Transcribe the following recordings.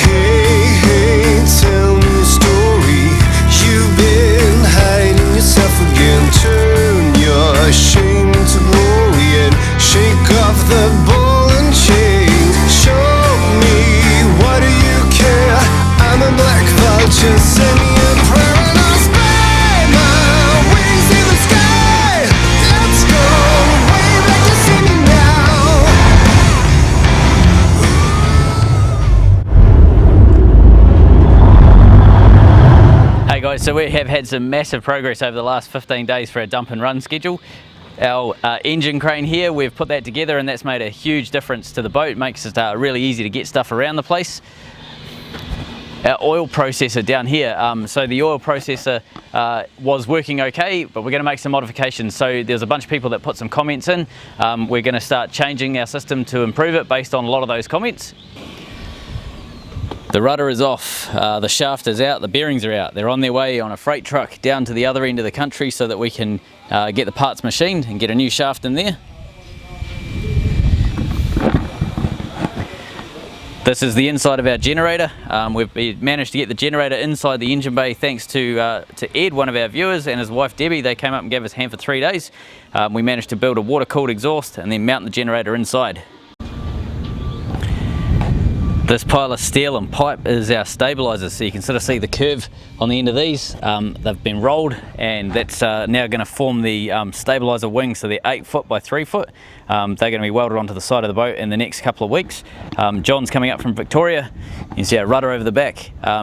Hey, tell me a story. You've been hiding yourself again. Turn your shame to glory and shake off the ball and chain. Show me, what do you care? I'm a black vulture, send me a prayer and I'll spread my wings in the sky. Let's go, wave like you see me now. Hey guys, so we have had some massive progress over the last 15 days for our dump and run schedule. Our engine crane here, we've put that together and that's made a huge difference to the boat. It makes it really easy to get stuff around the place. Our oil processor down here, so the oil processor was working okay, but we're going to make some modifications. So there's a bunch of people that put some comments in. We're going to start changing our system to improve it based on a lot of those comments. The rudder is off, the shaft is out, the bearings are out. They're on their way on a freight truck down to the other end of the country so that we can get the parts machined and get a new shaft in there. This is the inside of our generator. We've managed to get the generator inside the engine bay thanks to Ed, one of our viewers, and his wife Debbie. They came up and gave us a hand for 3 days. We managed to build a water-cooled exhaust and then mount the generator inside. This pile of steel and pipe is our stabilisers, so you can sort of see the curve on the end of these. They've been rolled and that's now going to form the stabiliser wing, so they're 8 foot by 3 foot. They're going to be welded onto the side of the boat in the next couple of weeks. John's coming up from Victoria. You can see our rudder over the back.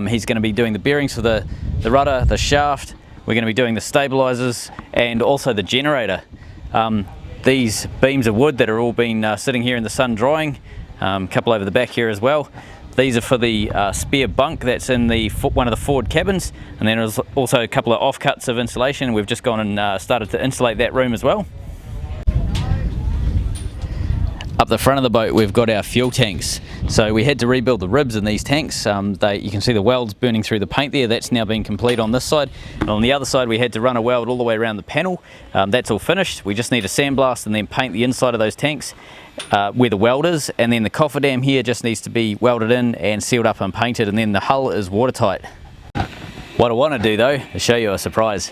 He's going to be doing the bearings for the rudder, the shaft. We're going to be doing the stabilisers and also the generator. These beams of wood that are all been sitting here in the sun drying. A couple over the back here as well. These are for the spare bunk that's in the one of the forward cabins, and then there's also a couple of offcuts of insulation. We've just gone and started to insulate that room as well. Up the front of the boat we've got our fuel tanks. So we had to rebuild the ribs in these tanks. You can see the welds burning through the paint there. That's now been complete on this side. And on the other side we had to run a weld all the way around the panel. That's all finished. We just need to sandblast and then paint the inside of those tanks where the weld is. And then the cofferdam here just needs to be welded in and sealed up and painted. And then the hull is watertight. What I want to do though is show you a surprise.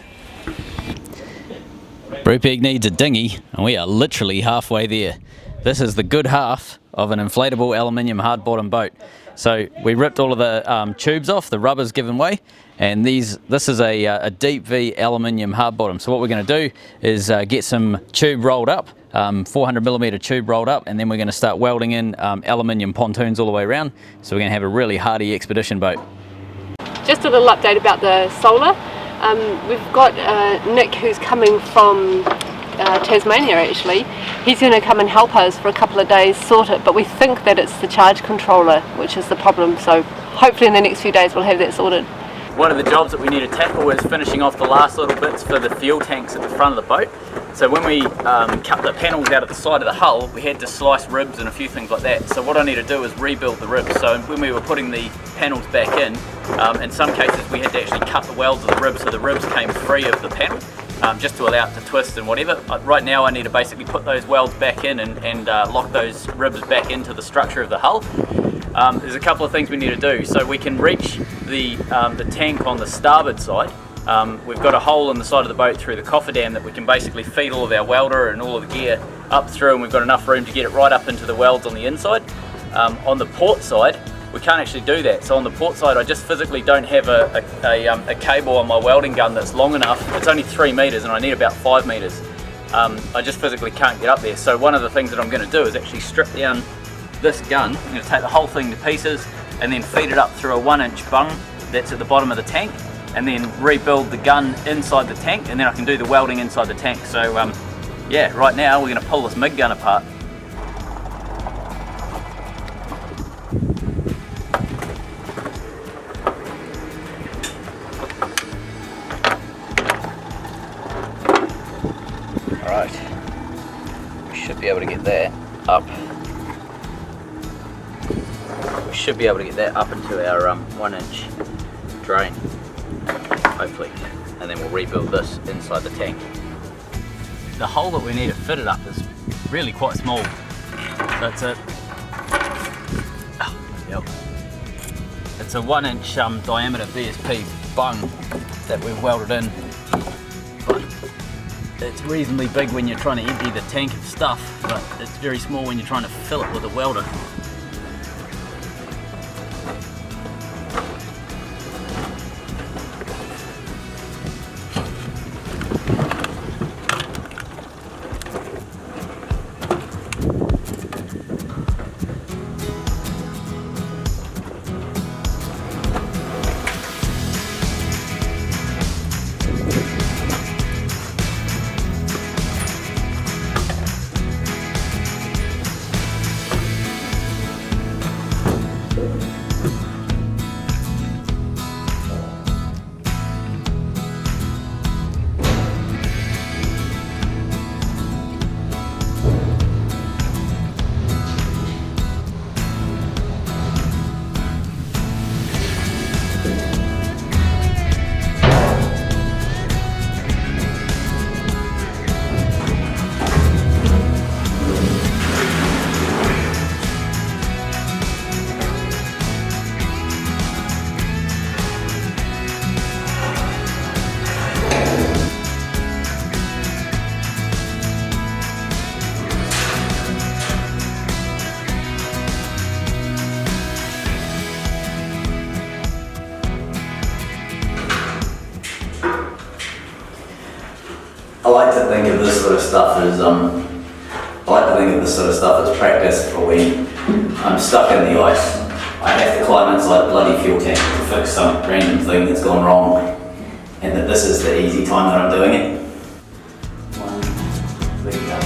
Brupeg needs a dinghy and we are literally halfway there. This is the good half of an inflatable aluminium hard bottom boat. So we ripped all of the tubes off, the rubber's given way, and this is a deep V aluminium hard bottom. So what we're going to do is get some tube rolled up, 400mm tube rolled up, and then we're going to start welding in aluminium pontoons all the way around. So we're going to have a really hardy expedition boat. Just a little update about the solar. We've got Nick who's coming from Tasmania actually. He's going to come and help us for a couple of days sort it, but we think that it's the charge controller which is the problem, so hopefully in the next few days we'll have that sorted. One of the jobs that we need to tackle is finishing off the last little bits for the fuel tanks at the front of the boat. So when we cut the panels out of the side of the hull, we had to slice ribs and a few things like that. So what I need to do is rebuild the ribs. So when we were putting the panels back in some cases we had to actually cut the welds of the ribs so the ribs came free of the panel. Just to allow it to twist and whatever. Right now I need to basically put those welds back in and lock those ribs back into the structure of the hull. There's a couple of things we need to do. So we can reach the tank on the starboard side. We've got a hole in the side of the boat through the cofferdam that we can basically feed all of our welder and all of the gear up through, and we've got enough room to get it right up into the welds on the inside. On the port side, we can't actually do that. So on the port side, I just physically don't have a cable on my welding gun that's long enough. It's only 3 meters and I need about 5 meters. I just physically can't get up there. So one of the things that I'm going to do is actually strip down this gun. I'm going to take the whole thing to pieces and then feed it up through a 1-inch bung that's at the bottom of the tank, and then rebuild the gun inside the tank, and then I can do the welding inside the tank. So yeah, right now we're going to pull this MIG gun apart. Alright, we should be able to get that up. We should be able to get that up into our 1-inch drain, hopefully, and then we'll rebuild this inside the tank. The hole that we need to fit it up is really quite small. So it's a 1 inch diameter VSP bung that we've welded in. But it's reasonably big when you're trying to empty the tank of stuff, but it's very small when you're trying to fill it with a welder. I like to think of this sort of stuff as practice for when I'm stuck in the ice. I have to climb inside a bloody fuel tank to fix some random thing that's gone wrong, and that this is the easy time that I'm doing it. There you go.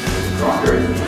There's a grinder in there.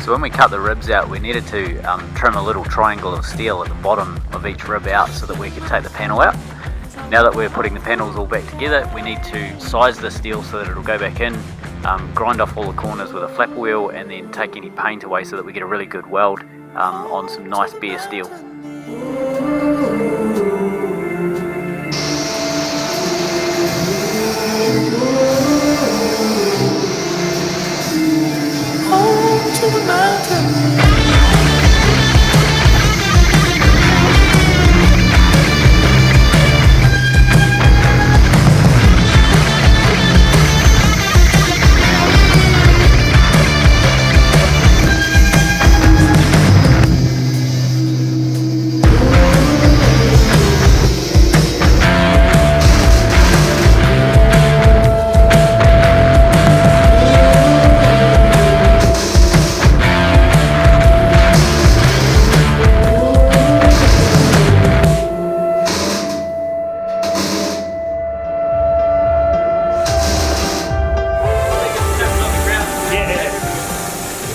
So when we cut the ribs out, we needed to trim a little triangle of steel at the bottom of each rib out so that we could take the panel out. Now that we're putting the panels all back together, we need to size the steel so that it'll go back in, grind off all the corners with a flap wheel, and then take any paint away so that we get a really good weld on some nice bare steel.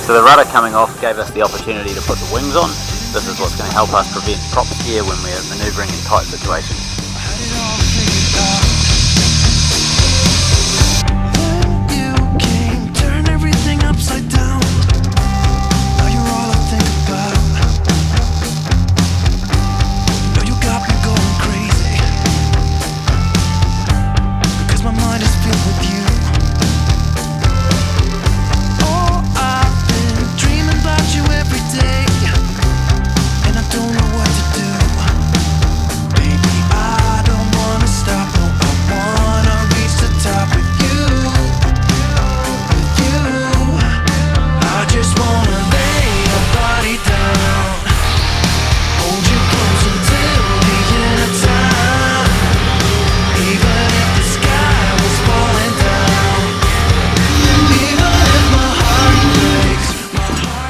So the rudder coming off gave us the opportunity to put the wings on. This is what's going to help us prevent prop steer when we're manoeuvring in tight situations.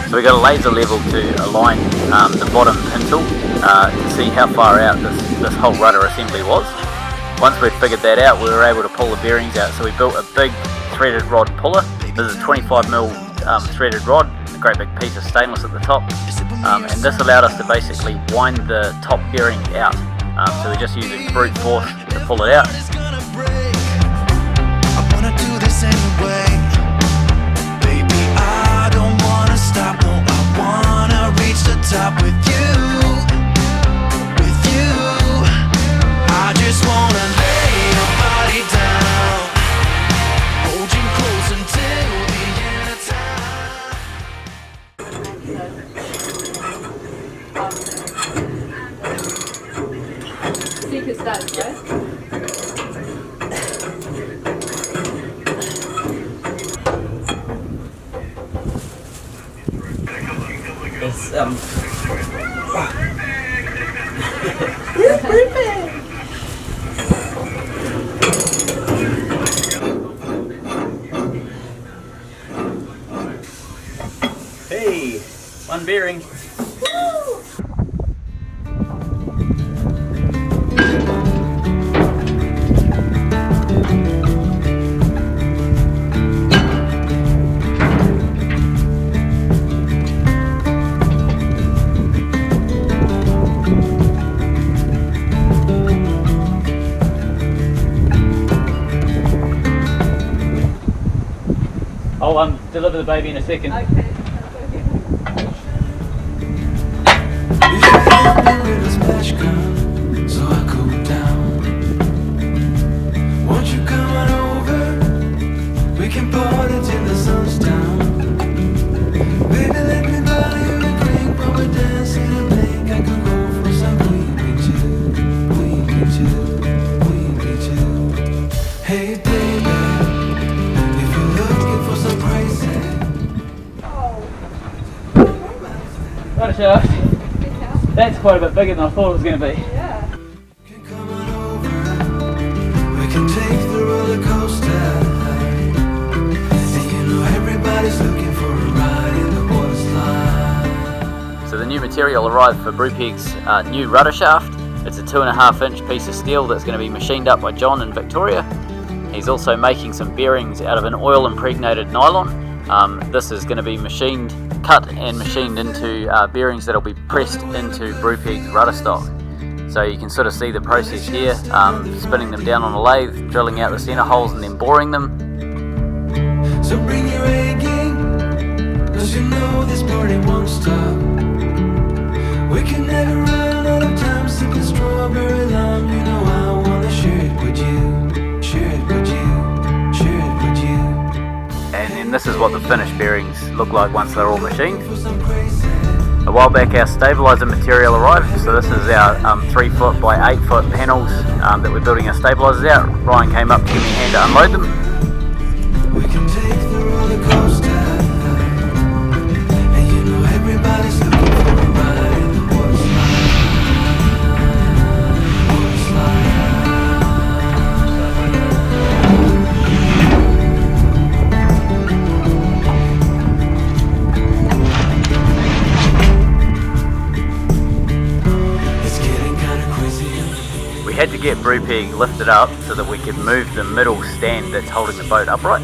So we got a laser level to align the bottom pintle to see how far out this whole rudder assembly was. Once we'd figured that out, we were able to pull the bearings out, so we built a big threaded rod puller. This is a 25mm threaded rod, a great big piece of stainless at the top, and this allowed us to basically wind the top bearing out. So we're just using brute force to pull it out. Top with you, I just wanna lay your body down, hold you close until the end of time. Secret starts, right? It's Hey, one bearing. I'll deliver the baby in a second. Okay. So I cool down. Won't you come on over? We can party till the sun's down. Baby, let me buy you a drink while we're dancing and think I could go for some weed with you. Hey baby, if you're looking for some pricing. Right, shaft. That's quite a bit bigger than I thought it was going to be. Yeah. Come on over. We can take the roller coaster. And you know everybody's looking for a ride in the water slide. So the new material arrived for Brupeg's new rudder shaft. It's a 2.5-inch piece of steel that's going to be machined up by John in Victoria. He's also making some bearings out of an oil impregnated nylon. This is going to be cut and machined into bearings that will be pressed into Brupeg's rudder stock. So you can sort of see the process here, spinning them down on a lathe, drilling out the centre holes and then boring them. So bring your A game, 'cause you know this party won't stop. We can never run out of time, sipping strawberry lime. You know I wanna share it with you, share it with you, share it with you. And then this is what the finished bearings look like once they're all machined. A while back our stabiliser material arrived, so this is our 3-foot by 8-foot panels that we're building our stabilisers out. Ryan came up to give me a hand to unload them. We can take the roller coaster, and you know everybody's looking for a ride in the water slide. We had to get Brupeg lifted up so that we could move the middle stand that's holding the boat upright.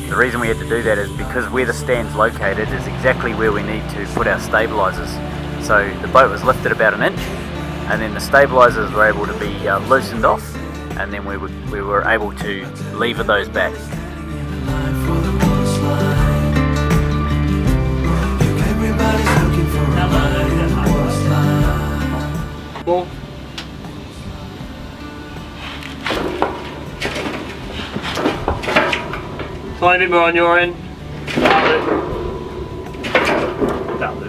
The reason we had to do that is because where the stand's located is exactly where we need to put our stabilisers. So the boat was lifted about an inch, and then the stabilisers were able to be loosened off, and then we were able to lever those back. Try a bit more on your end. That'll do.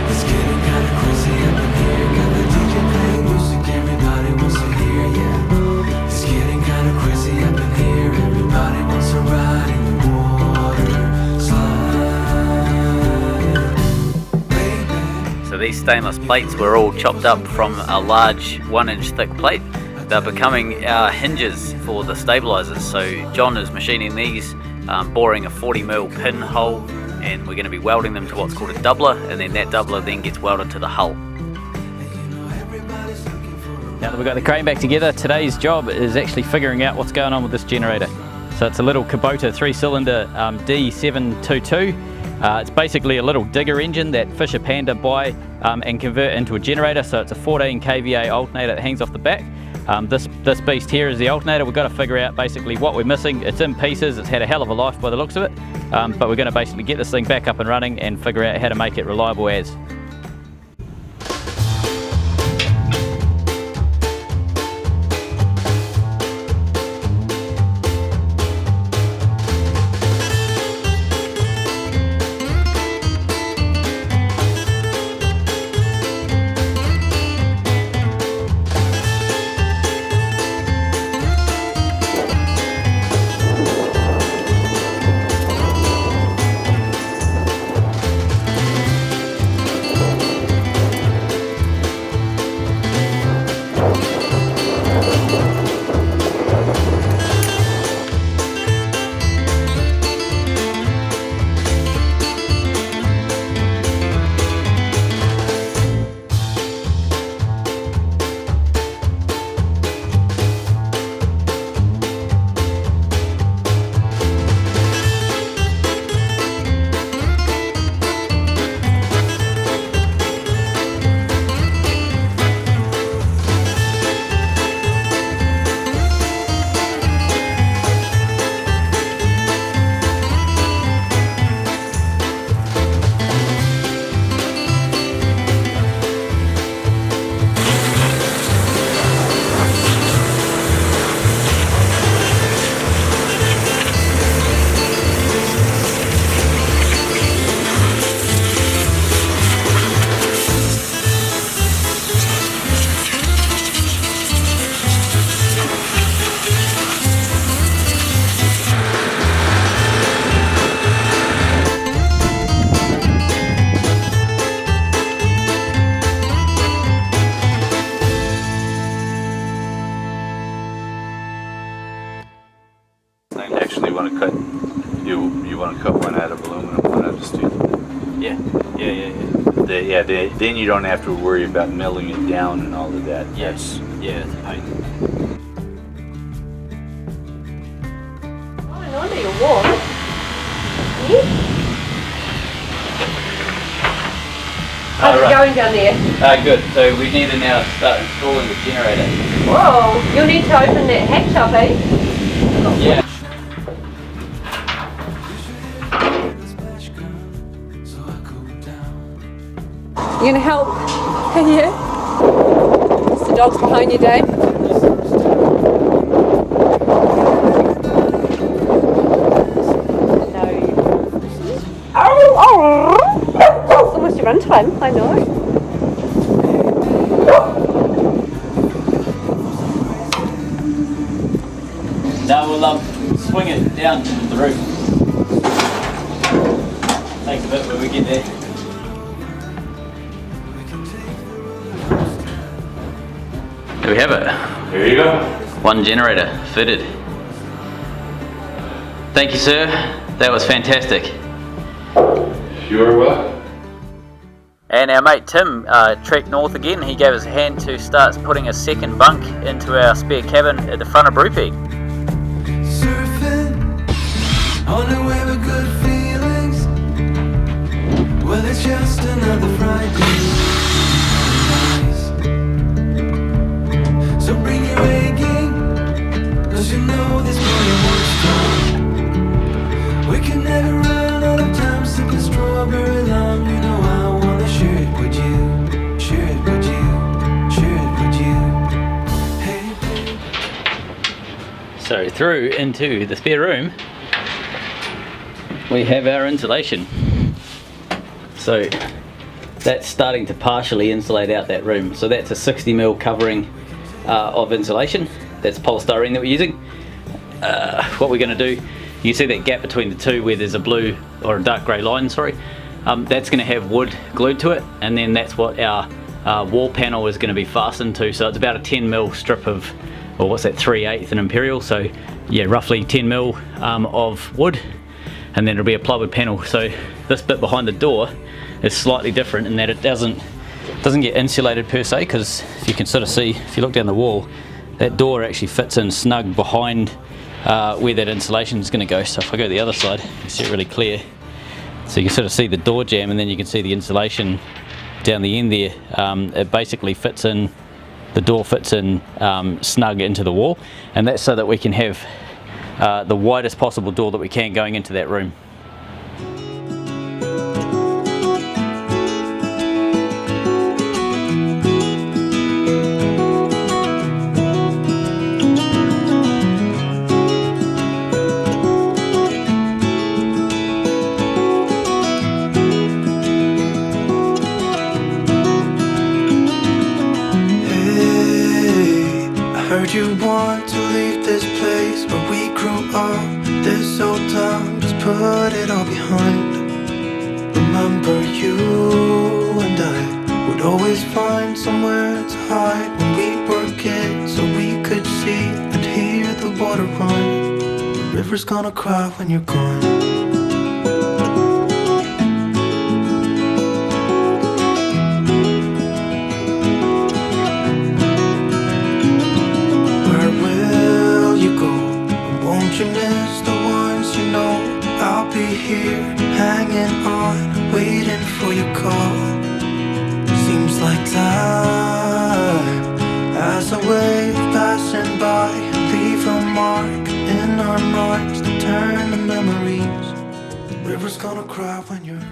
It's getting kinda crazy up in here. Got the DJ playing music, everybody wants to hear, yeah. It's getting kinda crazy up in here. Everybody wants to ride in the water slide. Baby. So these stainless plates were all chopped up from a large 1-inch thick plate. They're becoming our hinges for the stabilisers. So John is machining these, boring a 40mm pin hole, and we're going to be welding them to what's called a doubler, and then that doubler then gets welded to the hull. Now that we've got the crane back together, today's job is actually figuring out what's going on with this generator. So it's a little Kubota 3-cylinder D722. It's basically a little digger engine that Fisher Panda buy and convert into a generator. So it's a 14 kVA alternator that hangs off the back. This beast here is the alternator. We've got to figure out basically what we're missing. It's in pieces, it's had a hell of a life by the looks of it, but we're going to basically get this thing back up and running and figure out how to make it reliable as. Actually, you want to cut one out of aluminum, one out of steel. Yeah. Then you don't have to worry about milling it down and all of that. Yes. Yeah, it's a pain. Oh, no wonder you're warm. How's it going down there? Good. So we need to now start installing the generator. Whoa, you'll need to open that hatch up, eh? Yeah. You gonna help? Yeah. It's the dogs behind you, Dave. Oh, almost run to him, I know. Now we'll swing it down to the roof. Takes a bit when we get there. There we have it. There you go. One generator fitted. Thank you, sir. That was fantastic. You're welcome. And our mate Tim trekked north again. He gave us a hand to start putting a second bunk into our spare cabin at the front of Brupeg. On the way with good feelings. Well, it's just another Friday. So bring your A game, 'cause you know this morning won't stop. We can never run out of time sipping strawberry lime. You know I wanna share it with you, share it with you, share it with you. Hey, babe. So through into the spare room, we have our insulation. So that's starting to partially insulate out that room. So that's a 60mm covering of insulation. That's polystyrene that we're using. What we're going to do, you see that gap between the two where there's a blue or a dark grey line, sorry. That's going to have wood glued to it, and then that's what our wall panel is going to be fastened to. So it's about a 10mm strip of, or what's that, 3/8 an imperial. So yeah, roughly 10mm of wood, and then it'll be a plywood panel. So this bit behind the door is slightly different in that it doesn't get insulated per se, because if you can sort of see, if you look down the wall, that door actually fits in snug behind where that insulation is going to go. So if I go the other side, you can see it really clear. So you can sort of see the door jamb, and then you can see the insulation down the end there. It basically fits in, the door fits in snug into the wall, and that's so that we can have the widest possible door that we can going into that room. Heard you want to leave this place where we grew up. This old town, just put it all behind. Remember you and I would always find somewhere to hide when we were kids, so we could see and hear the water run. The river's gonna cry when you're gone. Won't you miss the ones you know? I'll be here, hanging on, waiting for your call. Seems like time as a wave passing by, leave a mark in our minds that turn to memories. The river's gonna cry when you're